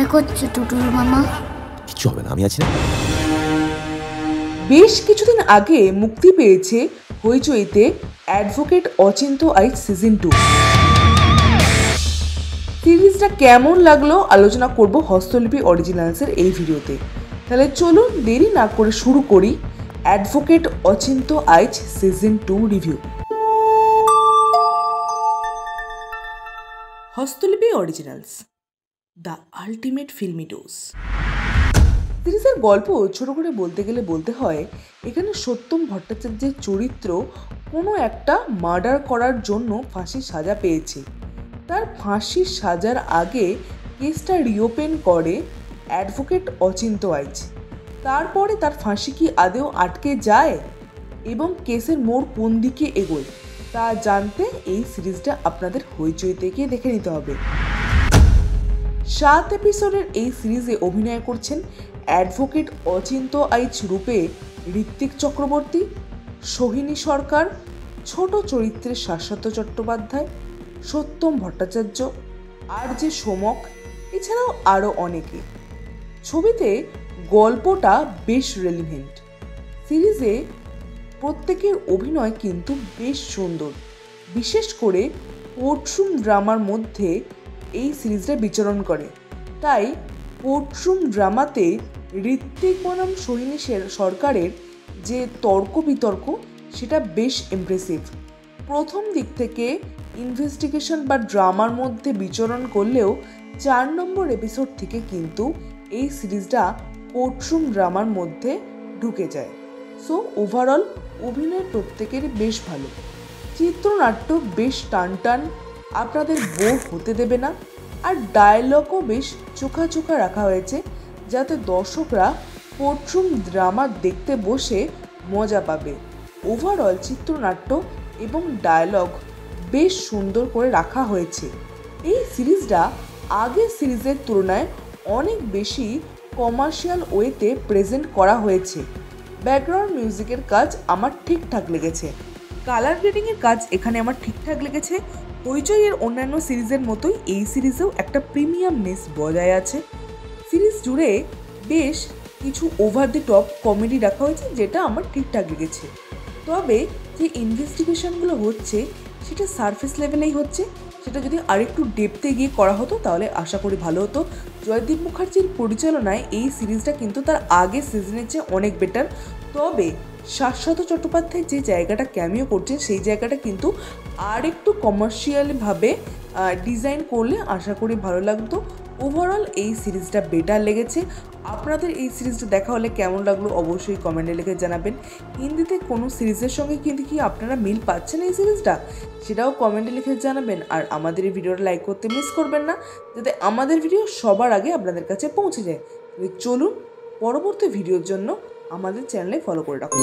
ভয় করছে টুটুল মামা। কিছু হবে না, আমি আছি না। বেশ কিছুদিন আগে মুক্তি পেয়েছে হইচইতে অ্যাডভোকেট অচিন্ত আইচ সিজন 2। সিরিজটা কেমন লাগলো আলোচনা করব হস্তলিপি অরিজিনালসের এই ভিডিওতে। তাহলে চলুন দেরি না করে শুরু করি advocate Achinta Aich season 2 review. হস্তলিপি originals, the ultimate filmy dose. সিরিজের গল্প ছোট করে বলতে গেলে বলতে হয়, এখানে সত্যম ভট্টাচার্যের চরিত্র কোনো একটা মার্ডার করার জন্য ফাঁসির সাজা পেয়েছে। তার ফাঁসির সাজার আগে কেসটা রিওপেন করে অ্যাডভোকেট অচিন্ত আইচ। তারপরে তার ফাঁসি কি আদেও আটকে যায় এবং কেসের মোড় কোন দিকে এগোয় তা জানতে এই সিরিজটা আপনাদের হইচই থেকে দেখে নিতে হবে। 7 এপিসোডের এই সিরিজে অভিনয় করছেন অ্যাডভোকেট অচিন্ত আইচ রূপে ঋত্বিক চক্রবর্তী, সোহিনী সরকার, ছোট চরিত্রে শাশ্বত চট্টোপাধ্যায়, সত্যম ভট্টাচার্য, আর যে সোমক, এছাড়াও আরও অনেকে। ছবিতে গল্পটা বেশ রেলিভেন্ট। সিরিজে প্রত্যেকের অভিনয় কিন্তু বেশ সুন্দর। বিশেষ করে কোর্টরুম ড্রামার মধ্যে এই সিরিজটা বিচরণ করে। তাই কোর্টরুম ড্রামাতে ঋত্বিক বনাম সোহিনী সরকারের যে তর্ক বিতর্ক সেটা বেশ ইমপ্রেসিভ। প্রথম দিক থেকে ইনভেস্টিগেশন বা ড্রামার মধ্যে বিচরণ করলেও 4 নম্বর এপিসোড থেকে কিন্তু এই সিরিজটা কোর্টরুম ড্রামার মধ্যে ঢুকে যায়। সো ওভারঅল অভিনয় প্রত্যেকেরই বেশ ভালো। চিত্রনাট্য বেশ টান, আপনাদের বোর হতে দেবে না। আর ডায়লগও বেশ চোখা রাখা হয়েছে, যাতে দর্শকরা কোর্টরুম ড্রামা দেখতে বসে মজা পাবে। ওভারঅল চিত্রনাট্য এবং ডায়লগ বেশ সুন্দর করে রাখা হয়েছে। এই সিরিজটা আগের সিরিজের তুলনায় অনেক বেশি কমার্শিয়াল ওয়েতে প্রেজেন্ট করা হয়েছে। ব্যাকগ্রাউন্ড মিউজিকের কাজ আমার ঠিকঠাক লেগেছে। কালার গ্রেডিংয়ের কাজ এখানে আমার ঠিকঠাক লেগেছে। হইচইয়ের অন্যান্য সিরিজের মতোই এই সিরিজেও একটা প্রিমিয়ামনেস বজায় আছে। সিরিজ জুড়ে বেশ কিছু ওভার দি টপ কমেডি রাখা হয়েছে, যেটা আমার ঠিকঠাক লেগেছে। তবে যে ইনভেস্টিগেশনগুলো হচ্ছে সেটা সারফেস লেভেলেই হচ্ছে। সেটা যদি আরেকটু ডেপথে গিয়ে করা হতো তাহলে আশা করি ভালো হতো। জয়দীপ মুখার্জির পরিচালনায় এই সিরিজটা কিন্তু তার আগের সিজনের চেয়ে অনেক বেটার। তবে শাশ্বত চট্টোপাধ্যায় যে জায়গাটা ক্যামিও করছেন সেই জায়গাটা কিন্তু আর একটু কমার্শিয়ালভাবে ডিজাইন করলে আশা করি ভালো লাগতো। ওভারঅল এই সিরিজটা বেটার লেগেছে। আপনাদের এই সিরিজটা দেখা হলে কেমন লাগলো অবশ্যই কমেন্টে লিখে জানাবেন। হিন্দিতে কোনো সিরিজের সঙ্গে কিন্তু কি আপনারা মিল পাচ্ছেন এই সিরিজটা, সেটাও কমেন্টে লিখে জানাবেন। আর আমাদের এই ভিডিওটা লাইক করতে মিস করবেন না, যাতে আমাদের ভিডিও সবার আগে আপনাদের কাছে পৌঁছে যায়। চলুন পরবর্তী ভিডিওর জন্য আমাদের চ্যানেলে ফলো করে রাখুন।